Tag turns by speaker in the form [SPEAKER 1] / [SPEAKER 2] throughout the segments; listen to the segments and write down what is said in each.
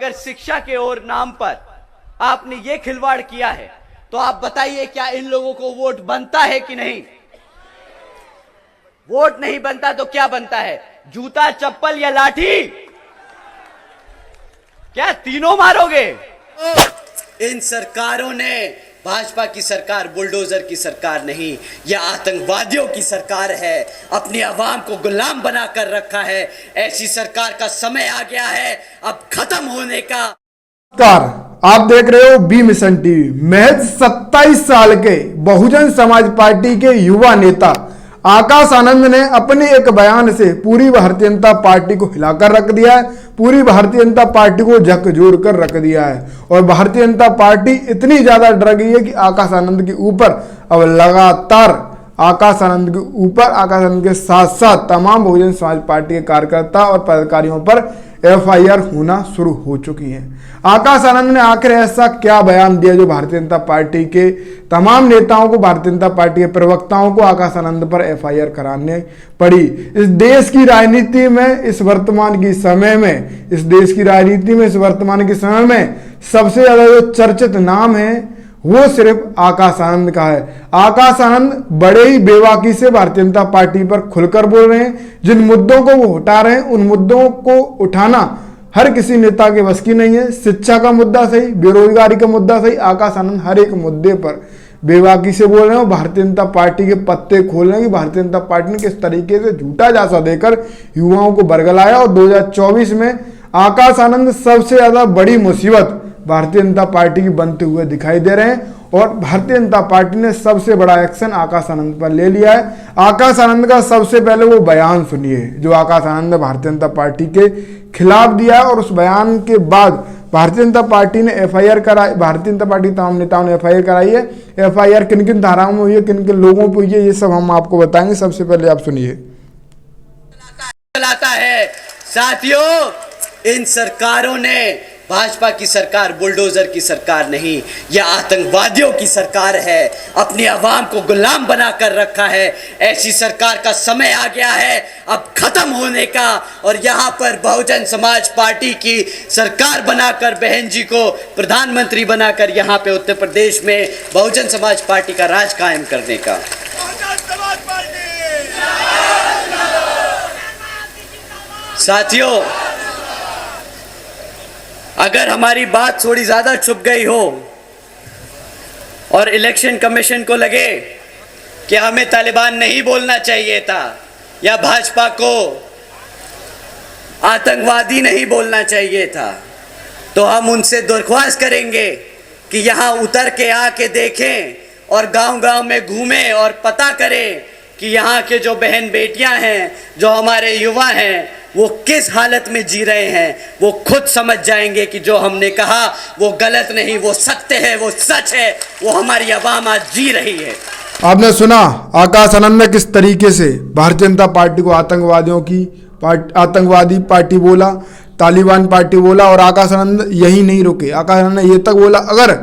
[SPEAKER 1] अगर शिक्षा के और नाम पर आपने ये खिलवाड़ किया है तो आप बताइए क्या इन लोगों को वोट बनता है कि नहीं? वोट नहीं बनता तो क्या बनता है? जूता, चप्पल या लाठी? क्या तीनों मारोगे? इन सरकारों ने, भाजपा की सरकार बुलडोजर की सरकार नहीं, यह आतंकवादियों की सरकार है। अपनी आवाम को गुलाम बनाकर रखा है। ऐसी सरकार का समय आ गया है अब खत्म होने का।
[SPEAKER 2] आप देख रहे हो बी मिशन टीवी। महज 27 साल के बहुजन समाज पार्टी के युवा नेता आकाश आनंद ने अपने एक बयान से पूरी भारतीय जनता पार्टी को हिलाकर रख दिया है, पूरी भारतीय जनता पार्टी को झकझोर कर रख दिया है। और भारतीय जनता पार्टी इतनी ज्यादा डर गई है कि आकाश आनंद के ऊपर अब लगातार आकाश आनंद के ऊपर, आकाश आनंद के साथ साथ तमाम बहुजन समाज पार्टी के कार्यकर्ता और पदाधिकारियों पर एफआईआर होना शुरू हो चुकी है। आकाश आनंद ने आखिर ऐसा क्या बयान दिया जो भारतीय जनता पार्टी के तमाम नेताओं को, भारतीय जनता पार्टी के प्रवक्ताओं को आकाश आनंद पर एफआईआर कराने पड़ी? इस देश की राजनीति में, इस वर्तमान की समय में, इस देश की राजनीति में, इस वर्तमान के समय में सबसे ज्यादा जो चर्चित नाम है वो सिर्फ आकाश आनंद का है। आकाश आनंद बड़े ही बेबाकी से भारतीय जनता पार्टी पर खुलकर बोल रहे हैं। जिन मुद्दों को वो उठा रहे हैं उन मुद्दों को उठाना हर किसी नेता के बस की नहीं है। शिक्षा का मुद्दा सही, बेरोजगारी का मुद्दा सही, आकाश आनंद हर एक मुद्दे पर बेबाकी से बोल रहे हैं। भारतीय जनता पार्टी के पत्ते खोल रहे हैं कि भारतीय जनता पार्टी ने किस तरीके से झूठा जासा देकर युवाओं को बरगलाया। और 2024 में आकाश आनंद सबसे ज्यादा बड़ी मुसीबत भारतीय जनता पार्टी की बनते हुए दिखाई दे रहे हैं। और भारतीय जनता पार्टी ने सबसे बड़ा एक्शन आकाश आनंद पर ले लिया है। आकाश आनंद का सबसे पहले वो बयान सुनिए जो आकाश आनंद ने भारतीय जनता पार्टी के खिलाफ दिया है। और उस बयान के बाद भारतीय जनता पार्टी ने एफआईआर कराई, भारतीय जनता पार्टी तमाम नेताओं ने एफआईआर कराई है। एफआईआर किन किन धाराओं में हुई है, किन किन लोगों पर हुई है, ये सब हम आपको बताएंगे। सबसे पहले आप सुनिए।
[SPEAKER 1] चलाता है साथियों, इन सरकारों ने, भाजपा की सरकार बुलडोजर की सरकार नहीं, यह आतंकवादियों की सरकार है। अपनी आवाम को गुलाम बनाकर रखा है। ऐसी सरकार का समय आ गया है अब खत्म होने का। और यहाँ पर बहुजन समाज पार्टी की सरकार बनाकर, बहन जी को प्रधानमंत्री बनाकर यहाँ पे उत्तर प्रदेश में बहुजन समाज पार्टी का राज कायम करने का। साथियों, अगर हमारी बात थोड़ी ज्यादा छुप गई हो और इलेक्शन कमीशन को लगे कि हमें तालिबान नहीं बोलना चाहिए था या भाजपा को आतंकवादी नहीं बोलना चाहिए था, तो हम उनसे दरख्वास्त करेंगे कि यहाँ उतर के आके देखें और गांव-गांव में घूमें और पता करें कि यहाँ के जो बहन बेटियां हैं, जो हमारे युवा हैं, वो किस हालत में जी रहे हैं। वो खुद समझ जाएंगे कि जो हमने कहा वो गलत नहीं, वो सत्य है, वो सच है, वो हमारी आवाम आज जी रही है।
[SPEAKER 2] आपने सुना आकाश आनंद ने किस तरीके से भारतीय जनता पार्टी को आतंकवादियों की आतंकवादी पार्टी बोला, तालिबान पार्टी बोला। और आकाश आनंद यही नहीं रुके। आकाश आनंद ने ये तक बोला अगर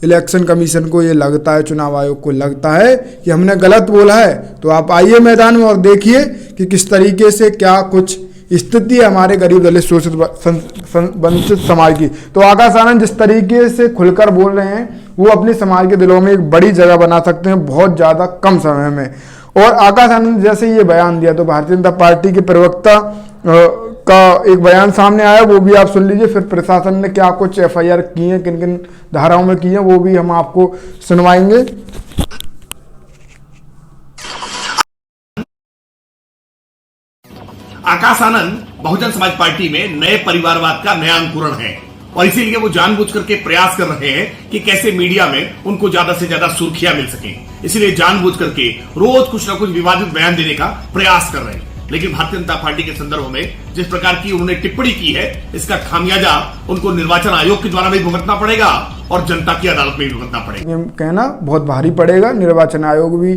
[SPEAKER 2] इलेक्शन कमीशन को ये लगता है, चुनाव आयोग को लगता है कि हमने गलत बोला है, तो आप आइए मैदान में और देखिए कि किस तरीके से क्या कुछ स्थिति है हमारे गरीब दलित शोषित वंचित समाज की। तो आकाश आनंद जिस तरीके से खुलकर बोल रहे हैं वो अपने समाज के दिलों में एक बड़ी जगह बना सकते हैं बहुत ज़्यादा कम समय में। और आकाश आनंद जैसे ये बयान दिया तो भारतीय जनता पार्टी के प्रवक्ता का एक बयान सामने आया, वो भी आप सुन लीजिए। फिर प्रशासन ने क्या कुछ एफआईआर की है, किन किन धाराओं में की है, वो भी हम आपको सुनवाएंगे।
[SPEAKER 3] आकाश आनंद बहुजन समाज पार्टी में नए परिवारवाद का नया अंकुरण है और इसीलिए वो जानबूझ करके प्रयास कर रहे हैं कि कैसे मीडिया में उनको ज्यादा से ज्यादा सुर्खियां मिल सके। इसीलिए जानबूझ करके रोज कुछ ना कुछ विवादित बयान देने का प्रयास कर रहे हैं। लेकिन भारतीय जनता पार्टी के संदर्भ में जिस प्रकार की उन्होंने टिप्पणी की है, इसका खामियाजा उनको निर्वाचन आयोग के द्वारा भी भुगतना पड़ेगा और जनता की अदालत में भी भुगतना पड़ेगा।
[SPEAKER 2] कहना बहुत भारी पड़ेगा, निर्वाचन आयोग भी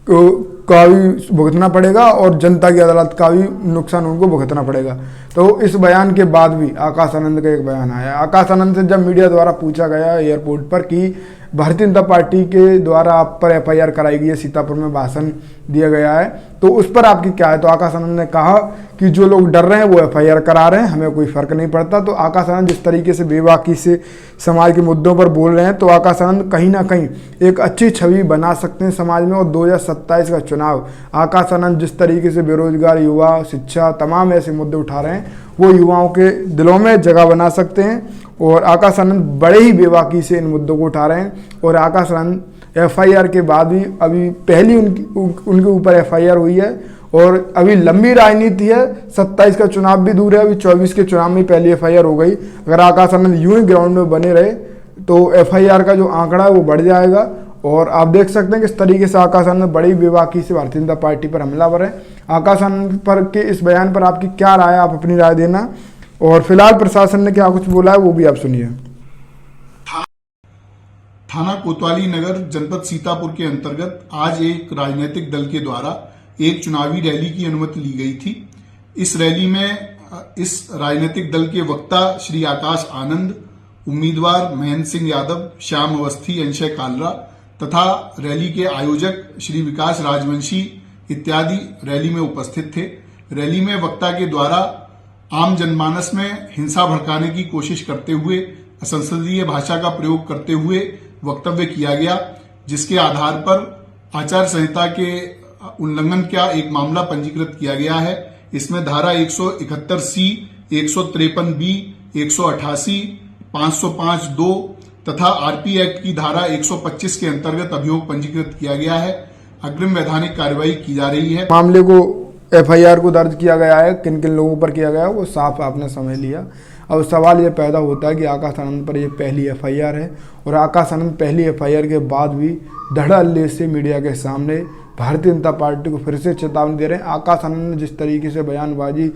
[SPEAKER 2] का भी भुगतना पड़ेगा और जनता की अदालत का भी नुकसान उनको भुगतना पड़ेगा। तो इस बयान के बाद भी आकाश आनंद का एक बयान आया। आकाश आनंद से जब मीडिया द्वारा पूछा गया एयरपोर्ट पर कि भारतीय जनता पार्टी के द्वारा आप पर FIR कराई गई है, सीतापुर में भाषण दिया गया है, तो उस पर आपकी क्या है? तो आकाश आनंद ने कहा कि जो लोग डर रहे हैं वो FIR करा रहे हैं, हमें कोई फर्क नहीं पड़ता। तो आकाश आनंद जिस तरीके से बेबाकी से समाज के मुद्दों पर बोल रहे हैं, तो आकाश आनंद कहीं ना कहीं एक अच्छी छवि बना सकते हैं समाज में। और 2027 का चुनाव आकाश आनंद जिस तरीके से बेरोजगार युवा, शिक्षा, तमाम ऐसे मुद्दे उठा रहे हैं, वो युवाओं के दिलों में जगह बना सकते हैं। और आकाश आनंद बड़े ही बेबाकी से इन मुद्दों को उठा रहे हैं। और आकाश आनंद FIR के बाद भी अभी पहली उनके ऊपर FIR हुई है, और अभी लंबी राजनीति है। 27 का चुनाव भी दूर है, अभी 24 के चुनाव में पहली FIR हो गई। अगर आकाश आनंद यूं ही ग्राउंड में बने रहे तो FIR का जो आंकड़ा है वो बढ़ जाएगा। और आप देख सकते हैं किस तरीके से आकाश आनंद बड़ी बेबाकी से भारतीय जनता पार्टी पर हमलावर है। आकाश आनंद पर के इस बयान पर आपकी क्या राय है? आप अपनी राय देना। और फिलहाल प्रशासन ने क्या कुछ बोला है वो भी आप सुनिए।
[SPEAKER 4] थाना कोतवाली नगर जनपद सीतापुर के अंतर्गत आज एक राजनीतिक दल के द्वारा एक चुनावी रैली की अनुमति ली गई थी। इस रैली में इस राजनीतिक दल के वक्ता श्री आकाश आनंद, उम्मीदवार महेंद्र सिंह यादव, श्याम अवस्थी, अंशय कालरा तथा रैली के आयोजक श्री विकास राजवंशी इत्यादि रैली में उपस्थित थे। रैली में वक्ता के द्वारा आम जनमानस में हिंसा भड़काने की कोशिश करते हुए असंसदीय भाषा का प्रयोग करते हुए वक्तव्य किया गया, जिसके आधार पर आचार संहिता के उल्लंघन का एक मामला पंजीकृत किया गया है। इसमें धारा 171C, 153B, 188, 505(2) तथा RP एक्ट की धारा 125 के अंतर्गत अभियोग पंजीकृत किया गया है। अग्रिम वैधानिक कार्यवाही की जा रही है।
[SPEAKER 2] मामले को FIR को दर्ज किया गया है, किन किन लोगों पर किया गया है वो साफ आपने समझ लिया। अब सवाल ये पैदा होता है कि आकाश आनंद पर ये पहली FIR है, और आकाश आनंद पहली FIR के बाद भी धड़ल्ले से मीडिया के सामने भारतीय जनता पार्टी को फिर से चेतावनी दे रहे हैं। आकाश आनंद ने जिस तरीके से बयानबाजी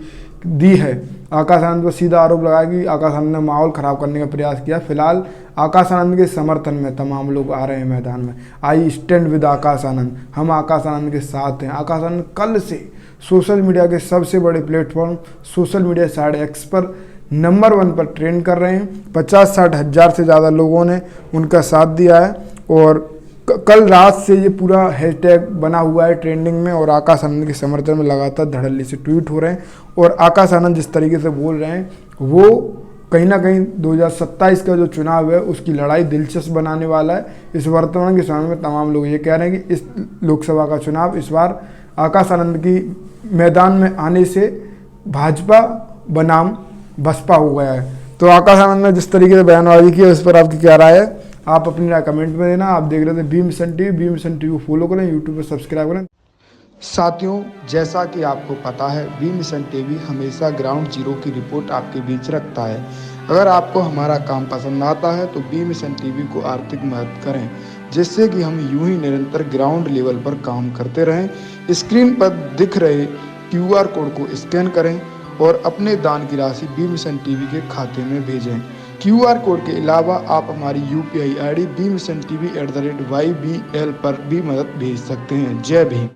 [SPEAKER 2] दी है, आकाश आनंद पर सीधा आरोप लगाया कि आकाश आनंद ने माहौल खराब करने का प्रयास किया। फिलहाल आकाश आनंद के समर्थन में तमाम लोग आ रहे हैं मैदान में। I stand with Akash Anand, हम आकाश आनंद के साथ हैं। आकाश आनंद कल से सोशल मीडिया के सबसे बड़े platform social media side X पर नंबर 1 पर ट्रेंड कर रहे हैं। 50-60 हज़ार से ज़्यादा लोगों ने उनका साथ दिया है, और कल रात से ये पूरा हैशटैग बना हुआ है ट्रेंडिंग में, और आकाश आनंद के समर्थन में लगातार धड़ल्ले से ट्वीट हो रहे हैं। और आकाश आनंद जिस तरीके से बोल रहे हैं वो कहीं ना कहीं 2027 का जो चुनाव है उसकी लड़ाई दिलचस्प बनाने वाला है। इस वर्तमान के समय में तमाम लोग ये कह रहे हैं कि इस लोकसभा का चुनाव इस बार आकाश आनंद की मैदान में आने से भाजपा बनाम बसपा हो गया है। तो आकाश आनंद ने जिस तरीके से बयानबाजी की है उस पर आपकी क्या राय है? आप अपनी राय कमेंट में देना। आप देख रहे थे बी मिशन टीवी को फॉलो करें, यूट्यूब पर सब्सक्राइब करें। साथियों, जैसा कि आपको पता है, बी मिशन टीवी हमेशा ग्राउंड जीरो की रिपोर्ट आपके बीच रखता है। अगर आपको हमारा काम पसंद आता है तो बी मिशन टीवी को आर्थिक मदद करें, जिससे कि हम यूं ही निरंतर ग्राउंड लेवल पर काम करते रहें। स्क्रीन पर दिख रहे QR कोड को स्कैन करें और अपने दान की राशि बी मिशन टीवी के खाते में भेजें। QR कोड के अलावा आप हमारी UPI ID bmissiontv@ybl पर भी मदद भेज सकते हैं। जय भीम।